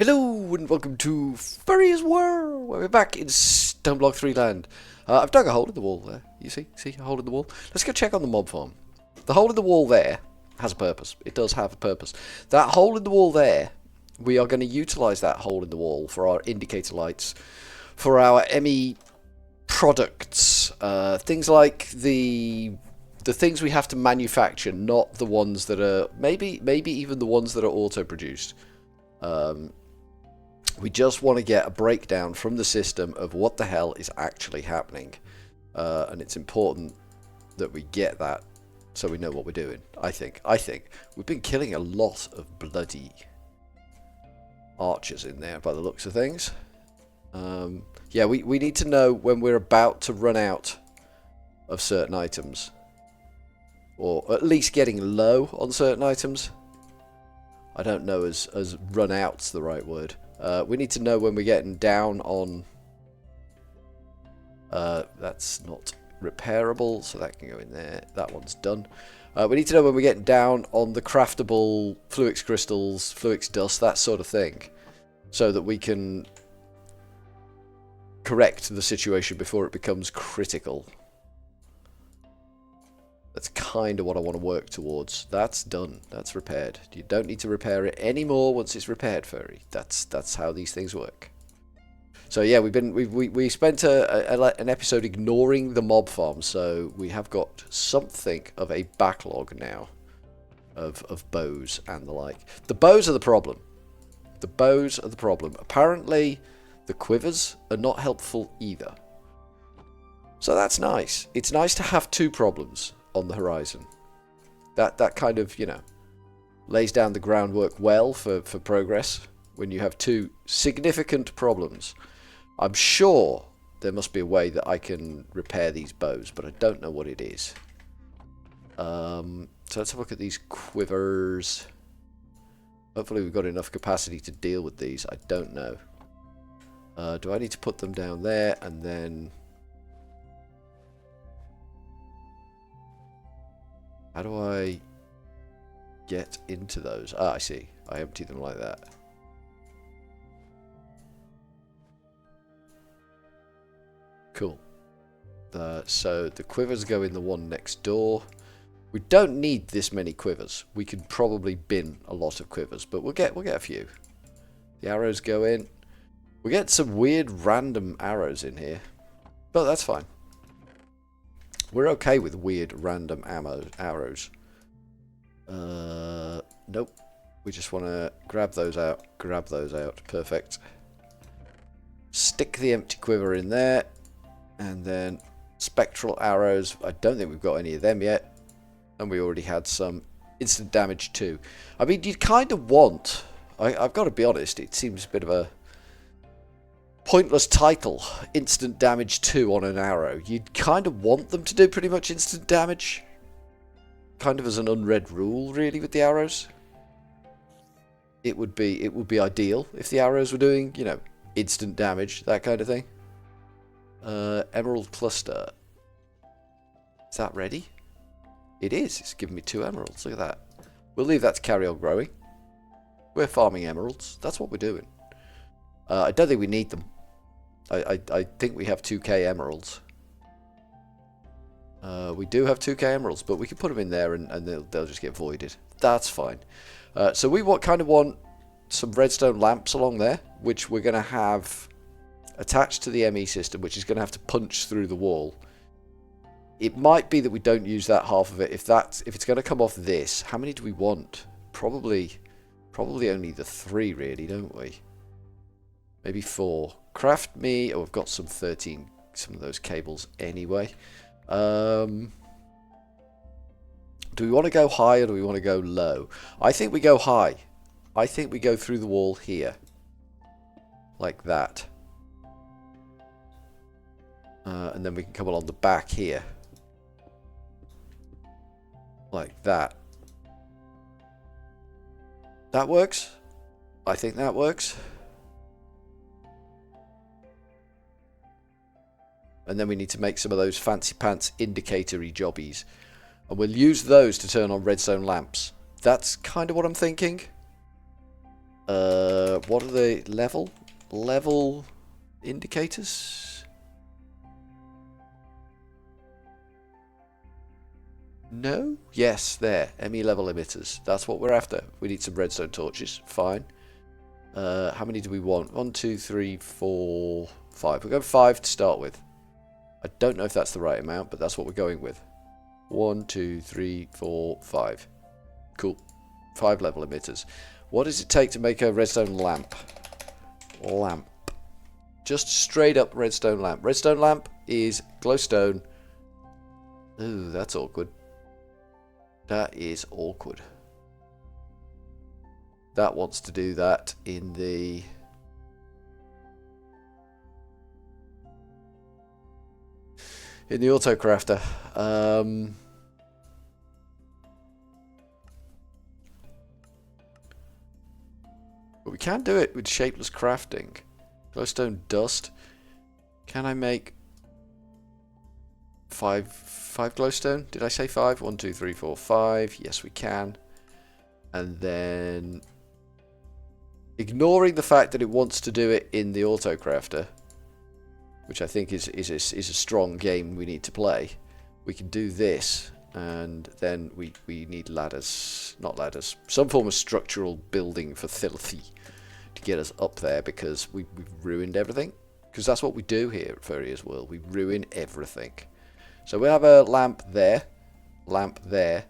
Hello and welcome to Furryearsworld, where we're back in Stoneblock 3 land. I've dug a hole in the wall there. You see a hole in the wall? Let's go check on the mob farm. The hole in the wall there has a purpose. It does have a purpose. That hole in the wall there, we are going to utilise that hole in the wall for our indicator lights, for our ME products. Things like the things we have to manufacture, not the ones that are, maybe even the ones that are auto-produced. We just want to get a breakdown from the system of what the hell is actually happening. And it's important that we get that so we know what we're doing. I think we've been killing a lot of bloody archers in there by the looks of things. Yeah, we need to know when we're about to run out of certain items. Or at least getting low on certain items. I don't know as run out's the right word. We need to know when we're getting down on... that's not repairable, so that can go in there. That one's done. We need to know when we're getting down on the craftable Fluix crystals, Fluix dust, that sort of thing. So that we can correct the situation before it becomes critical. That's kind of what I want to work towards. That's done. That's repaired. You don't need to repair it anymore once it's repaired, Furry. That's how these things work. So yeah, we spent an episode ignoring the mob farm, so we have got something of a backlog now of bows and the like. The bows are the problem. The bows are the problem. Apparently, the quivers are not helpful either. So that's nice. It's nice to have two problems on the horizon. That kind of, you know, lays down the groundwork well for progress when you have two significant problems. I'm sure there must be a way that I can repair these bows, but I don't know what it is. So let's have a look at these quivers. Hopefully we've got enough capacity to deal with these. I don't know. Do I need to put them down there and then... How do I get into those? Ah, I see. I empty them like that. Cool. So the quivers go in the one next door. We don't need this many quivers. We could probably bin a lot of quivers, but we'll get a few. The arrows go in. We get some weird random arrows in here, but that's fine. We're okay with weird random arrows. Nope. We just want to grab those out. Grab those out. Perfect. Stick the empty quiver in there. And then spectral arrows. I don't think we've got any of them yet. And we already had some instant damage too. I mean, you'd kind of want... I've got to be honest. It seems a bit of a... pointless title, instant damage 2 on an arrow. You'd kind of want them to do pretty much instant damage. Kind of as an unread rule, really, with the arrows. It would be ideal if the arrows were doing, you know, instant damage, that kind of thing. Emerald cluster. Is that ready? It is. It's giving me 2 emeralds. Look at that. We'll leave that to carry on growing. We're farming emeralds. That's what we're doing. I don't think we need them. I think we have 2k emeralds. We do have 2k emeralds, but we can put them in there and they'll just get voided. That's fine. So we kind of want some redstone lamps along there, which we're going to have attached to the ME system, which is going to have to punch through the wall. It might be that we don't use that half of it. If it's going to come off this, how many do we want? Probably only the 3, really, don't we? Maybe 4. Craft me. Oh, we've got some of those cables anyway. Do we want to go high or do we want to go low? I think we go high. I think we go through the wall here. Like that. And then we can come along the back here. Like that. That works. I think that works. And then we need to make some of those fancy pants indicatory jobbies. And we'll use those to turn on redstone lamps. That's kind of what I'm thinking. What are the level indicators? No? Yes, there. ME level emitters. That's what we're after. We need some redstone torches. Fine. How many do we want? 1, 2, 3, 4, 5. We'll go 5 to start with. I don't know if that's the right amount, but that's what we're going with. 1, 2, 3, 4, 5. Cool. 5 level emitters. What does it take to make a redstone lamp? Lamp. Just straight up redstone lamp. Redstone lamp is glowstone. Ooh, that's awkward. That is awkward. That wants to do that in the... auto crafter. But we can do it with shapeless crafting. Glowstone dust. Can I make 5 glowstone? Did I say 5? 1, 2, 3, 4, 5. Yes, we can. And then, ignoring the fact that it wants to do it in the auto crafter, which I think is a strong game we need to play, we can do this, and then we need ladders, not ladders, some form of structural building for Filthy to get us up there, because we've ruined everything. Because that's what we do here at Furryearsworld, we ruin everything. So we have a lamp there, lamp there,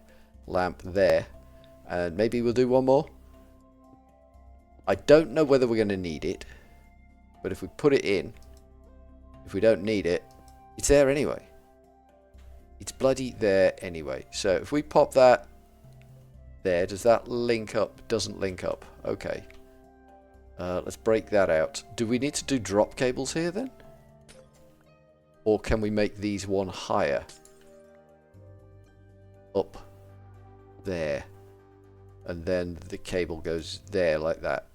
lamp there, and maybe we'll do one more. I don't know whether we're going to need it, but if we put it in, if we don't need it, it's there anyway. It's bloody there anyway. So if we pop that there, does that link up? Doesn't link up. Okay. Let's break that out. Do we need to do drop cables here then? Or can we make these one higher? Up. There. And then the cable goes there like that.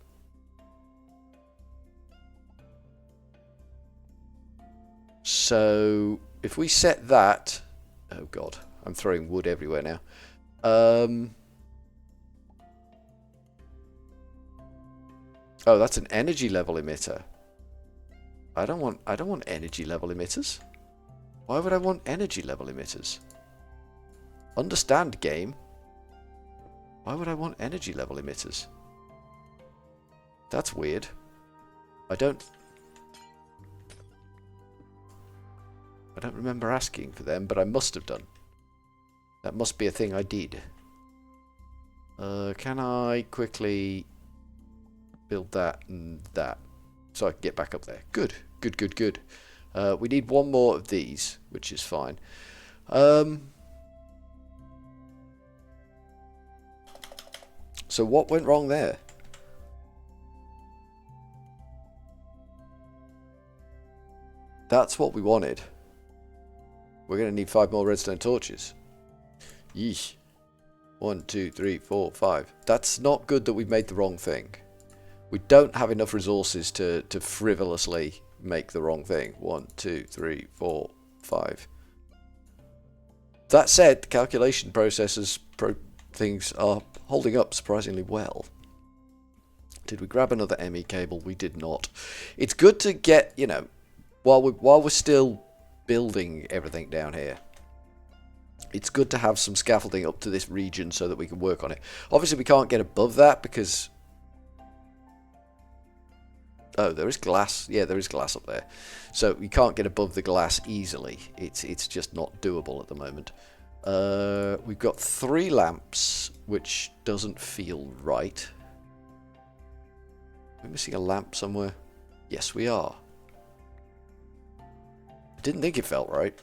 So if we set that, oh god, I'm throwing wood everywhere now. Oh, that's an energy level emitter. I don't want energy level emitters. Why would I want energy level emitters? Understand, game. Why would I want energy level emitters? That's weird. I don't remember asking for them, but I must have done. That must be a thing I did. Can I quickly build that and that so I can get back up there? Good, good, good, good. We need one more of these, which is fine. So what went wrong there? That's what we wanted. We're going to need 5 more redstone torches. Yeesh. 1, 2, 3, 4, 5. That's not good that we've made the wrong thing. We don't have enough resources to frivolously make the wrong thing. 1, 2, 3, 4, 5. That said, the calculation processes things are holding up surprisingly well. Did we grab another ME cable? We did not. It's good to get, you know, while we're still building everything down here, it's good to have some scaffolding up to this region so that we can work on it. Obviously we can't get above that because... Oh, there is glass. Yeah, there is glass up there. So we can't get above the glass easily. It's just not doable at the moment. We've got 3 lamps, which doesn't feel right. Are we missing a lamp somewhere? Yes, we are. Didn't think it felt right.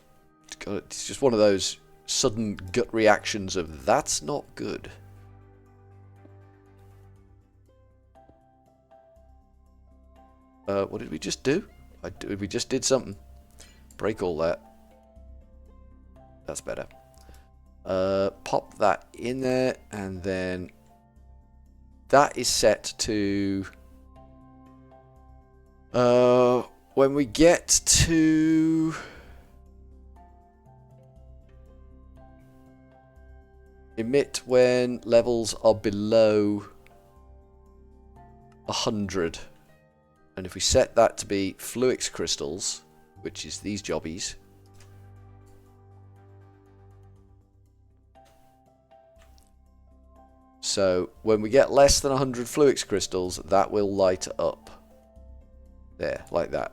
It's just one of those sudden gut reactions of that's not good. What did we just do? We just did something. Break all that. That's better. Pop that in there, and then that is set to when we get to emit when levels are below 100. And if we set that to be Fluix crystals, which is these jobbies, so when we get less than 100 Fluix crystals, that will light up. There, like that.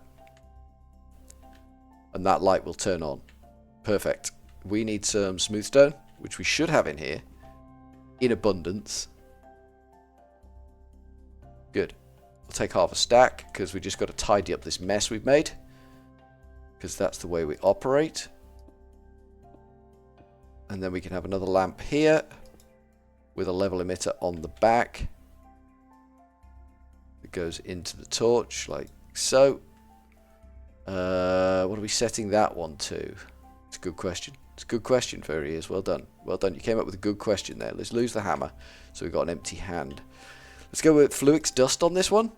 And that light will turn on. Perfect. We need some smooth stone, which we should have in here, in abundance. Good. We'll take half a stack, because we just got to tidy up this mess we've made. Because that's the way we operate. And then we can have another lamp here, with a level emitter on the back. It goes into the torch, like so. What are we setting that one to? It's a good question. It's a good question, Furryears. Well done. Well done. You came up with a good question there. Let's lose the hammer. So we've got an empty hand. Let's go with Fluix dust on this one.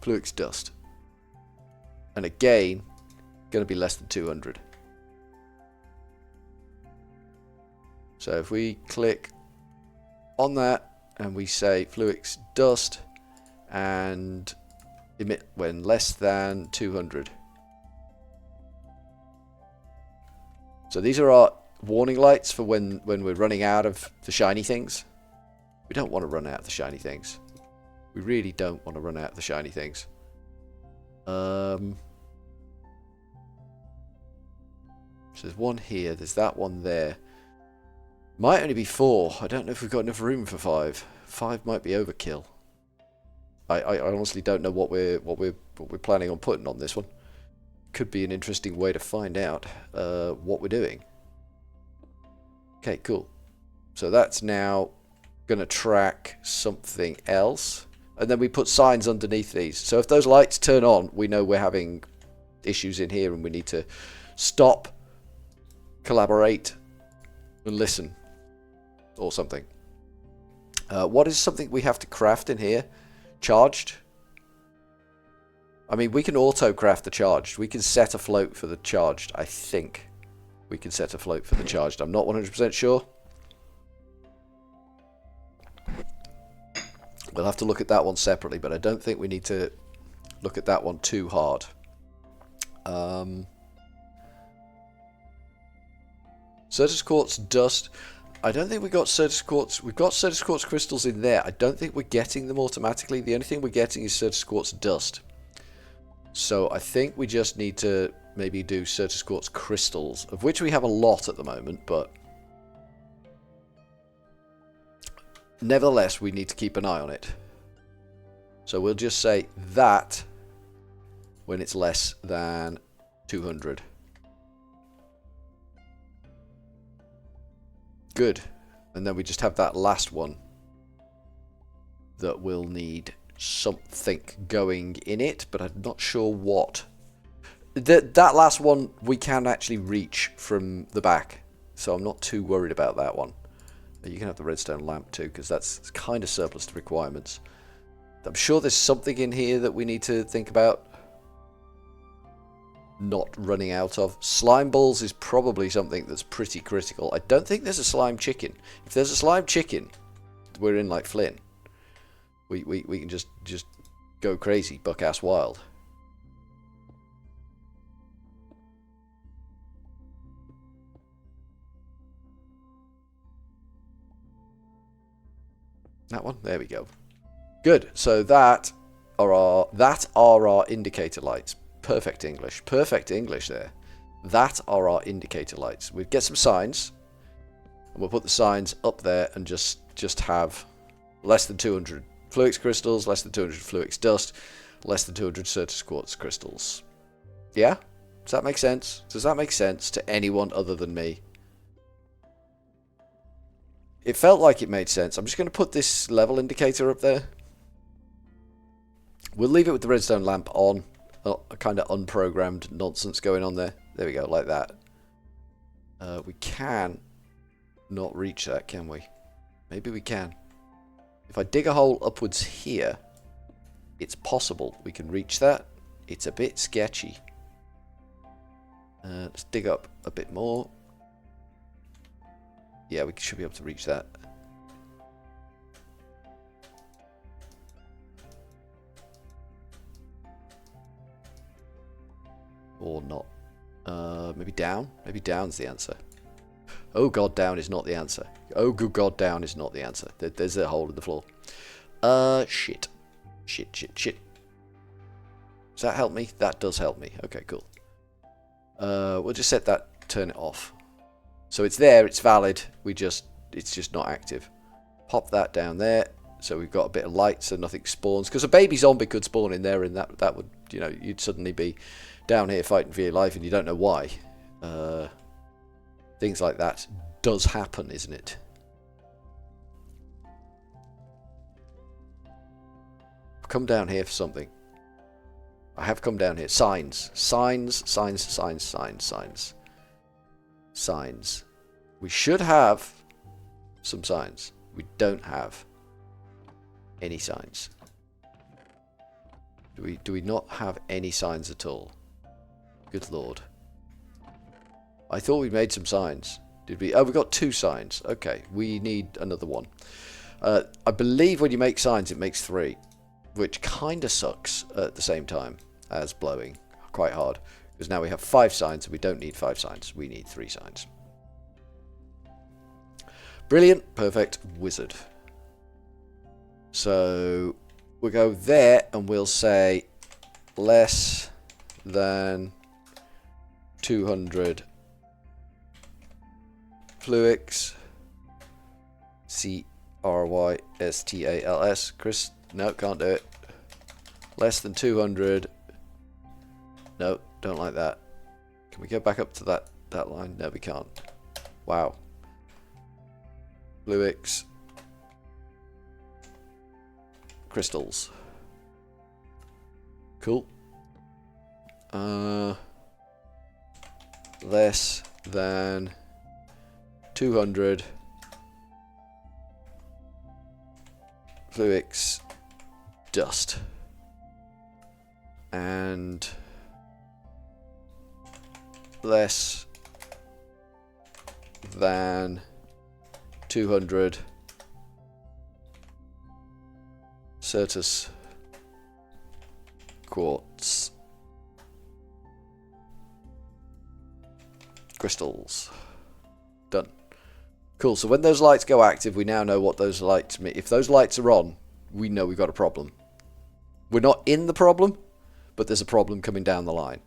Fluix dust. And again, going to be less than 200. So if we click on that and we say Fluix dust and emit when less than 200. So these are our warning lights for when we're running out of the shiny things. We don't want to run out of the shiny things. We really don't want to run out of the shiny things. So there's one here, there's that one there. Might only be 4. I don't know if we've got enough room for 5. 5 might be overkill. I honestly don't know what we're planning on putting on this one. Could be an interesting way to find out what we're doing. Okay, cool. So that's now going to track something else. And then we put signs underneath these. So if those lights turn on, we know we're having issues in here and we need to stop, collaborate, and listen. Or something. What is something we have to craft in here? Charged? I mean, we can auto-craft the charged. We can set a float for the charged, I think. We can set a float for the charged. I'm not 100% sure. We'll have to look at that one separately, but I don't think we need to look at that one too hard. Certus quartz dust. I don't think we got Certus quartz. We've got Certus quartz crystals in there. I don't think we're getting them automatically. The only thing we're getting is Certus quartz dust. So I think we just need to maybe do Certus quartz crystals, of which we have a lot at the moment, but nevertheless we need to keep an eye on it. So we'll just say that when it's less than 200. Good. And then we just have that last one that will need something going in it, but I'm not sure what. That last one we can actually reach from the back, so I'm not too worried about that one. You can have the redstone lamp too, because that's kind of surplus to requirements. I'm sure there's something in here that we need to think about not running out of. Slime balls is probably something that's pretty critical. I don't think there's a slime chicken. If there's a slime chicken, we're in like Flynn. We can just go crazy, buck ass wild. That one, there we go. Good. So that are our indicator lights. Perfect English. Perfect English there. That are our indicator lights. We get some signs, and we'll put the signs up there and just have less than 200 Fluix crystals, less than 200 Fluix dust, less than 200 Certus quartz crystals. Yeah? Does that make sense? Does that make sense to anyone other than me? It felt like it made sense. I'm just going to put this level indicator up there. We'll leave it with the redstone lamp on. A kind of unprogrammed nonsense going on there. There we go, like that. We can not reach that, can we? Maybe we can. If I dig a hole upwards here, it's possible we can reach that. It's a bit sketchy. Let's dig up a bit more. Yeah, we should be able to reach that. or not. Maybe down? Maybe down's the answer. Oh god, down is not the answer. Oh good god, down is not the answer. There's a hole in the floor. Shit. Shit, shit, shit. Does that help me? That does help me. Okay, cool. We'll just set that, turn it off. So it's there, it's valid, it's just not active. Pop that down there, so we've got a bit of light so nothing spawns. Because a baby zombie could spawn in there and that would, you know, you'd suddenly be down here fighting for your life and you don't know why. Things like that does happen, isn't it? I've come down here for something. I have come down here. Signs. Signs, signs, signs, signs, signs. Signs. We should have some signs. We don't have any signs. Do we not have any signs at all? Good lord. I thought we made some signs. Did we? Oh, we got 2 signs. Okay, we need another one. I believe when you make signs, it makes 3, which kind of sucks at the same time as blowing. Quite hard. Because now we have 5 signs and we don't need 5 signs. We need 3 signs. Brilliant. Perfect. Wizard. So we'll go there and we'll say less than 200 Fluix. Crystals. Chris, no, can't do it. Less than 200. No, don't like that. Can we go back up to that line? No, we can't. Wow. Fluix. Crystals. Cool. Less than 200 Fluix dust. And less than 200 Certus quartz crystals. Done. Cool, so when those lights go active, we now know what those lights mean. If those lights are on, we know we've got a problem. We're not in the problem, but there's a problem coming down the line.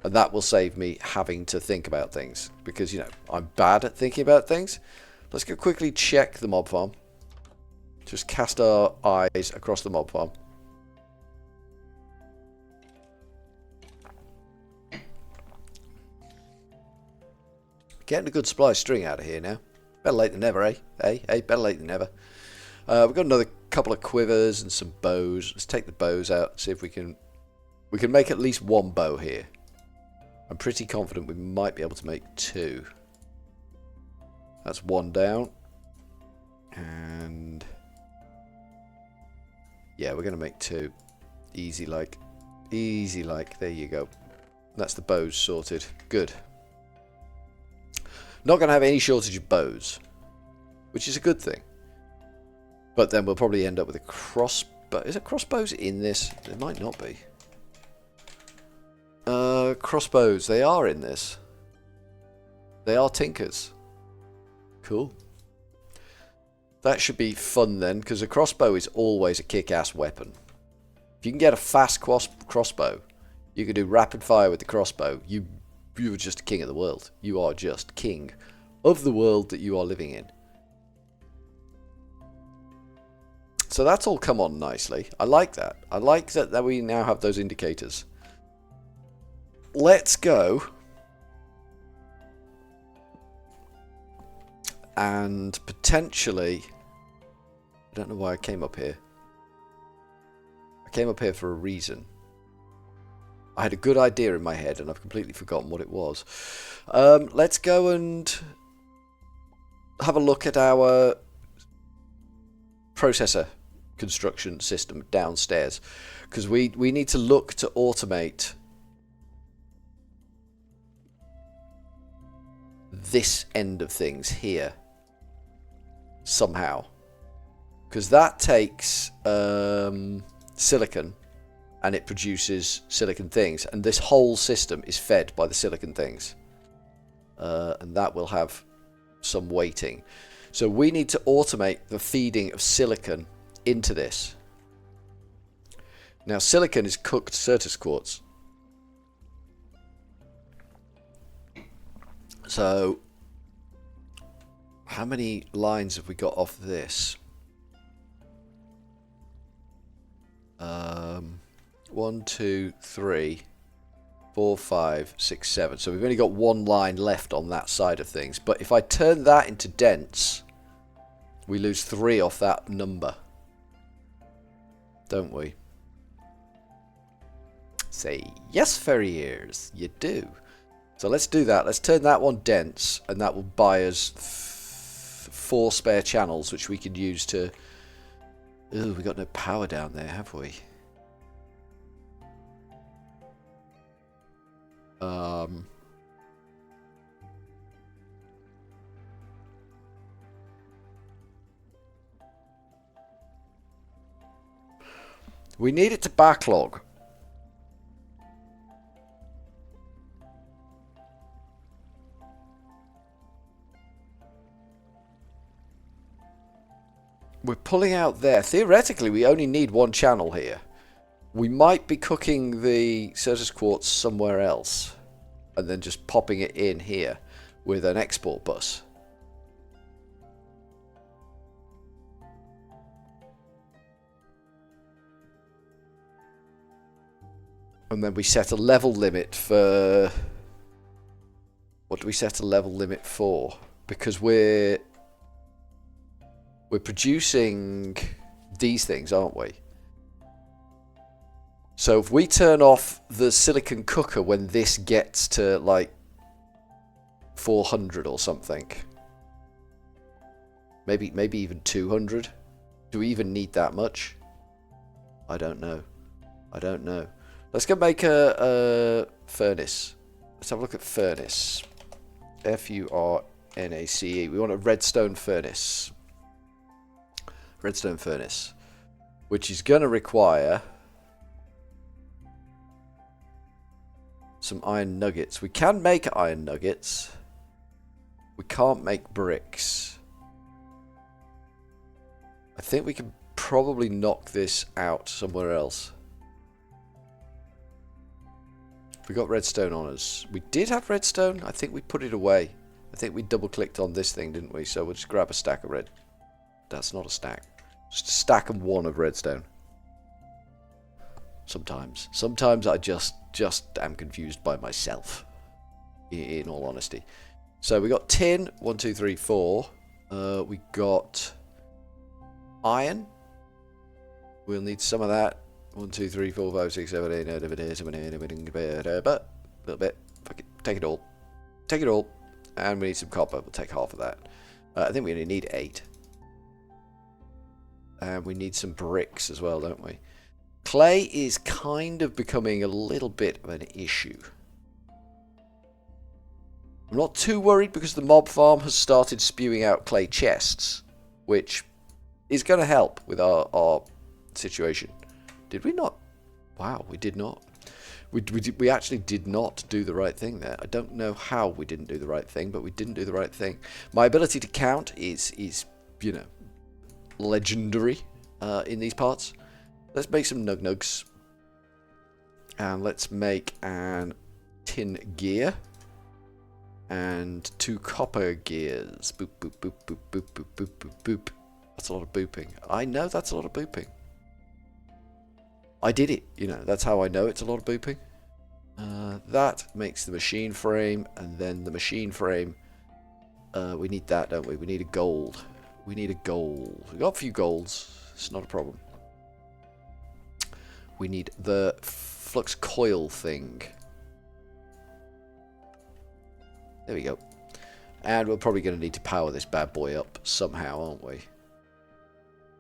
And that will save me having to think about things. Because, you know, I'm bad at thinking about things. Let's go quickly check the mob farm. Just cast our eyes across the mob farm. Getting a good supply of string out of here now. Better late than never, eh? Hey, better late than never. We've got another couple of quivers and some bows. Let's take the bows out, see if we can make at least 1 bow here. I'm pretty confident we might be able to make 2. That's 1 down. And yeah, we're going to make 2. Easy like. Easy like. There you go. That's the bows sorted. Good. Not going to have any shortage of bows, which is a good thing. But then we'll probably end up with a crossbow. Is it crossbows in this? It might not be. Crossbows. They are in this. They are tinkers. Cool. That should be fun then, because a crossbow is always a kick-ass weapon. If you can get a fast crossbow, you can do rapid fire with the crossbow. You are just king of the world. You are just king of the world that you are living in. So that's all come on nicely. I like that. I like that we now have those indicators. Let's go and potentially... I don't know why I came up here. I came up here for a reason. I had a good idea in my head and I've completely forgotten what it was. Let's go and have a look at our processor construction system downstairs. Because we need to look to automate this end of things here. Somehow. Because that takes silicon and it produces silicon things, and this whole system is fed by the silicon things, and that will have some weighting. So we need to automate the feeding of silicon into this. Now silicon is cooked Certus quartz. So how many lines have we got off this? 1, 2, 3, 4, 5, 6, 7. So we've only got one line left on that side of things. But if I turn that into dense, we lose 3 off that number, don't we? Say yes, Furryears, you do. So let's do that. Let's turn that one dense, and that will buy us 4 spare channels, which we can use to... Ooh, we got no power down there, have we? We need it to backlog. We're pulling out there. Theoretically, we only need one channel here. We might be cooking the Certus quartz somewhere else and then just popping it in here with an export bus. And then we set a level limit for... What do we set a level limit for? Because we're producing these things, aren't we? So if we turn off the silicon cooker when this gets to like 400 or something, maybe even 200. Do we even need that much? I don't know. I don't know. Let's go make a furnace. Let's have a look at furnace. F-U-R-N-A-C-E. We want a redstone furnace. Redstone furnace, which is going to require some iron nuggets. We can make iron nuggets. We can't make bricks. I think we can probably knock this out somewhere else. We got redstone on us. We did have redstone. I think we put it away. I think we double clicked on this thing, didn't we? So we'll just grab a stack of red. That's not a stack. Just a stack and 1 of redstone. Sometimes. Sometimes I just am confused by myself. In all honesty. So we got tin. 1, 2, 3, 4. We got iron. We'll need some of that. 1, 2, 3, 4, 5, 6, 7, 8, 9, 10, 11, 12, a little bit. Fuck it. Take it all. Take it all. And we need some copper. We'll take half of that. I think we only need 8. And we need some bricks as well, don't we? Clay is kind of becoming a little bit of an issue. I'm not too worried because the mob farm has started spewing out clay chests, which is going to help with our situation. Did we not? Wow, we did not. We actually did not do the right thing there. I don't know how we didn't do the right thing, but we didn't do the right thing. My ability to count is you know, legendary in these parts. Let's make some nugs. And let's make an tin gear. And 2 copper gears. Boop, boop, boop, boop, boop, boop, boop, boop, boop. That's a lot of booping. I know that's a lot of booping. I did it, you know, that's how I know it's a lot of booping. That makes the machine frame, and then the machine frame, we need that, don't we? We need a gold. We need a gold. We got a few golds, it's not a problem. We need the flux coil thing. There we go. And we're probably going to need to power this bad boy up somehow, aren't we?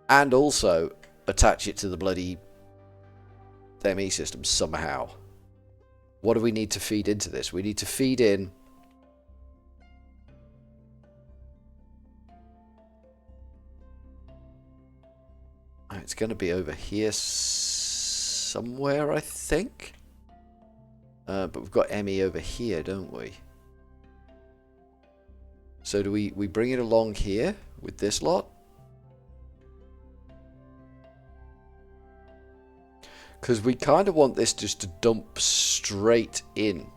And also attach it to the bloody ME system somehow. What do we need to feed into this? We need to feed in it's going to be over here somewhere, I think. But we've got ME over here, don't we? So do we bring it along here with this lot? Because we kind of want this just to dump straight in.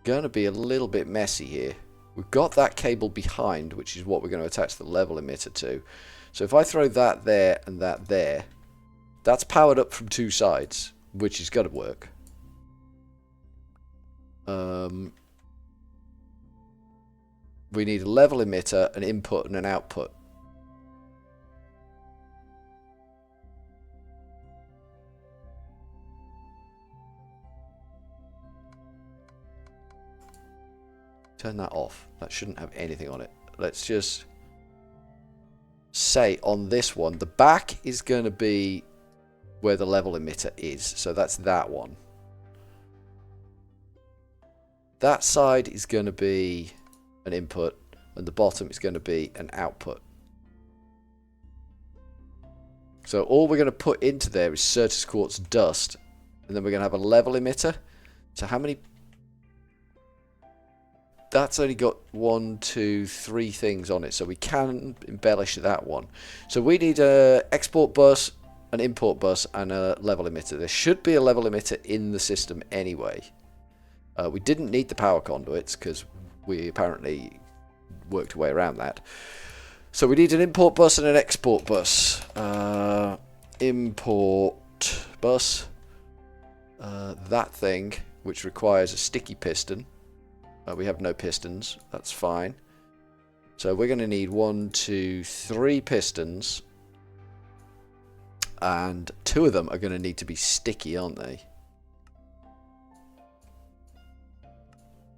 Going to be a little bit messy here. We've got that cable behind, which is what we're going to attach the level emitter to. So if I throw that there and that there, that's powered up from two sides, which is going to work. We need a level emitter, an input, and an output. Turn that off. That shouldn't have anything on it. Let's just say on this one, the back is going to be where the level emitter is. So that's that one. That side is going to be an input, and the bottom is going to be an output. So all we're going to put into there is Certus quartz dust, and then we're going to have a level emitter. So how many? That's only got 1, 2, 3 things on it, so we can embellish that one. So we need a export bus, an import bus, and a level emitter. There should be a level emitter in the system anyway. We didn't need the power conduits because we apparently worked our way around that. So we need an import bus and an export bus. Import bus. That thing, which requires a sticky piston. We have no pistons. That's fine. So we're going to need 1, 2, 3 pistons. And 2 of them are going to need to be sticky, aren't they?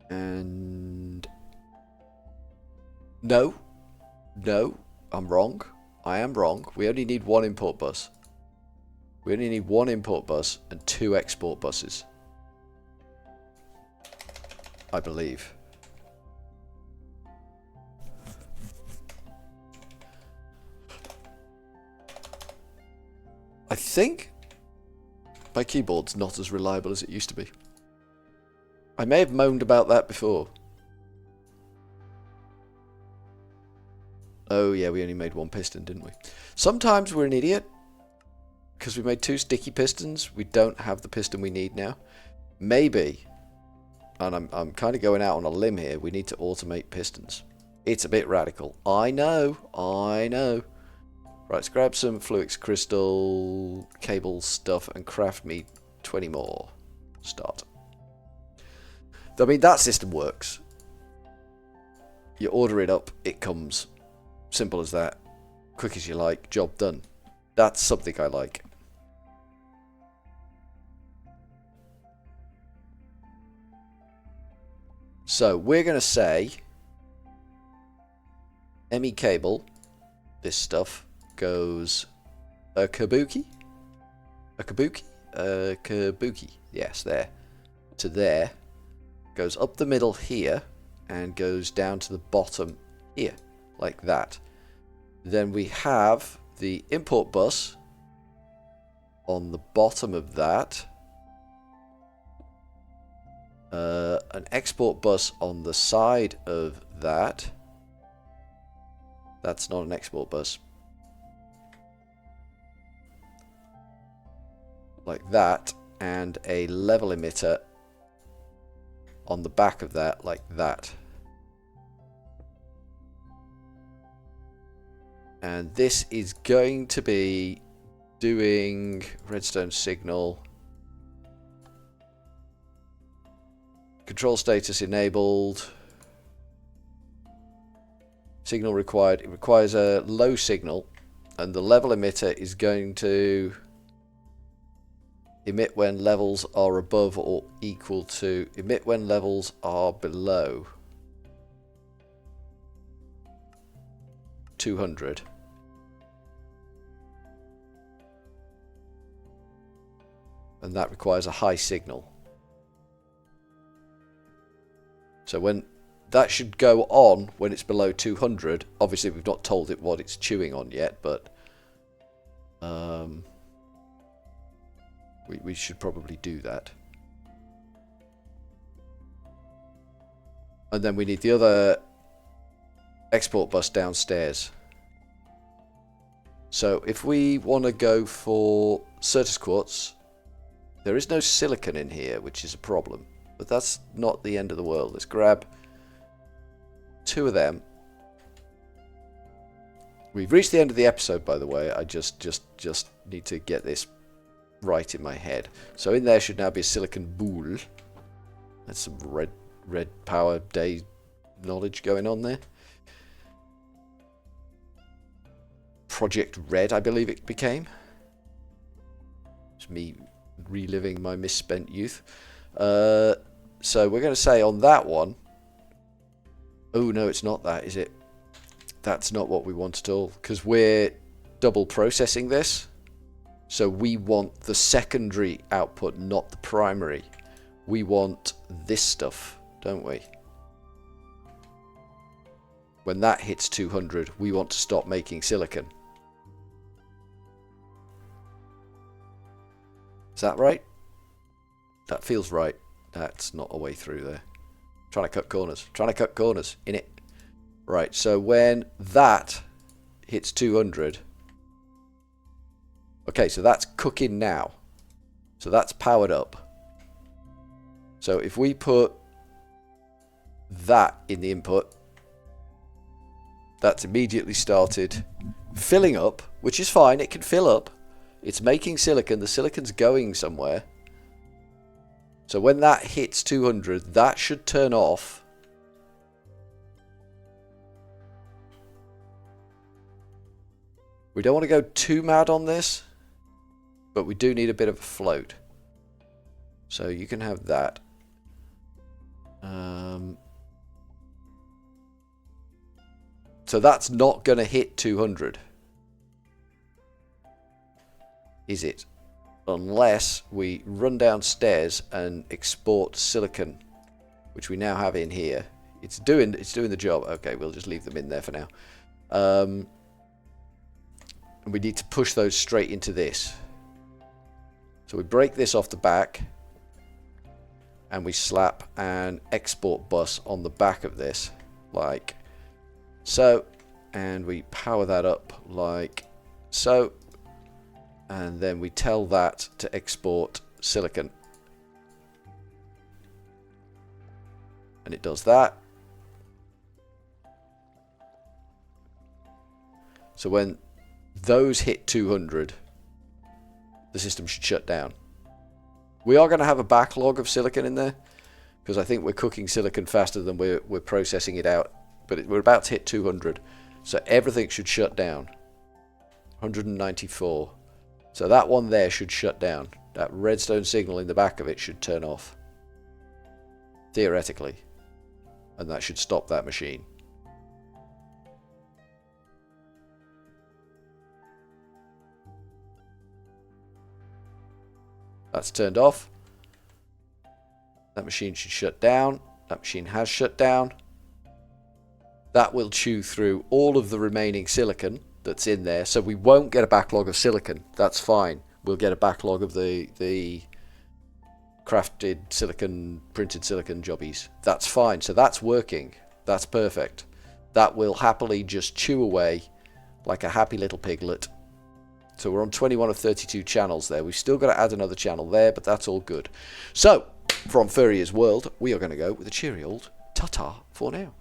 And no, I'm wrong. I am wrong. We only need 1 import bus. We only need 1 import bus and 2 export buses, I believe. I think my keyboard's not as reliable as it used to be. I may have moaned about that before. Oh yeah, we only made 1 piston, didn't we? Sometimes we're an idiot because we made 2 sticky pistons. We don't have the piston we need now. Maybe, and I'm kind of going out on a limb here, we need to automate pistons. It's a bit radical. I know. Right, let's grab some Fluix crystal cable stuff and craft me 20 more. Start. I mean, that system works. You order it up, it comes. Simple as that. Quick as you like, job done. That's something I like. So we're going to say ME cable, this stuff, goes a kabuki? A kabuki? A kabuki. Yes, there. To there. Goes up the middle here and goes down to the bottom here, like that. Then we have the import bus on the bottom of that, an export bus on the side of that. That's not an export bus. Like that, and a level emitter on the back of that, like that. And this is going to be doing redstone signal, control status enabled, signal required. It requires a low signal, and the level emitter is going to emit when levels are above or equal to, emit when levels are below 200. And that requires a high signal. So when that should go on when it's below 200, obviously we've not told it what it's chewing on yet, but We should probably do that. And then we need the other export bus downstairs. So if we want to go for Certus quartz, there is no silicon in here, which is a problem. But that's not the end of the world. Let's grab 2 of them. We've reached the end of the episode, by the way. I just need to get this right in my head. So in there should now be a silicon boule. That's some red power day knowledge going on there. Project Red, I believe it became. It's me reliving my misspent youth. So we're going to say on that one. Oh no, it's not that, is it? That's not what we want at all, because we're double processing this. So we want the secondary output, not the primary. We want this stuff, don't we? When that hits 200, we want to stop making silicon. Is that right? That feels right. That's not a way through there. Trying to cut corners. Trying to cut corners. In it. Right, so when that hits 200... Okay, so that's cooking now. So that's powered up. So if we put that in the input, that's immediately started filling up, which is fine. It can fill up. It's making silicon. The silicon's going somewhere. So when that hits 200, that should turn off. We don't want to go too mad on this, but we do need a bit of a float. So you can have that. So that's not going to hit 200. Is it? Unless we run downstairs and export silicon, which we now have in here. It's doing the job. Okay, we'll just leave them in there for now. And we need to push those straight into this. So we break this off the back and we slap an export bus on the back of this like so, and we power that up like so, and then we tell that to export silicon, and it does that. So when those hit 200, the system should shut down. We are going to have a backlog of silicon in there because I think we're cooking silicon faster than we're processing it out, but we're about to hit 200, so everything should shut down. 194. So that one there should shut down. That redstone signal in the back of it should turn off, theoretically, and that should stop that machine. That's turned off. That machine should shut down. That machine has shut down. That will chew through all of the remaining silicon that's in there, so we won't get a backlog of silicon. That's fine. We'll get a backlog of the crafted silicon, printed silicon jobbies. That's fine. So that's working. That's perfect. That will happily just chew away like a happy little piglet. So we're on 21 of 32 channels there. We've still got to add another channel there, but that's all good. So, from Furryearsworld, we are going to go with a cheery old ta-ta for now.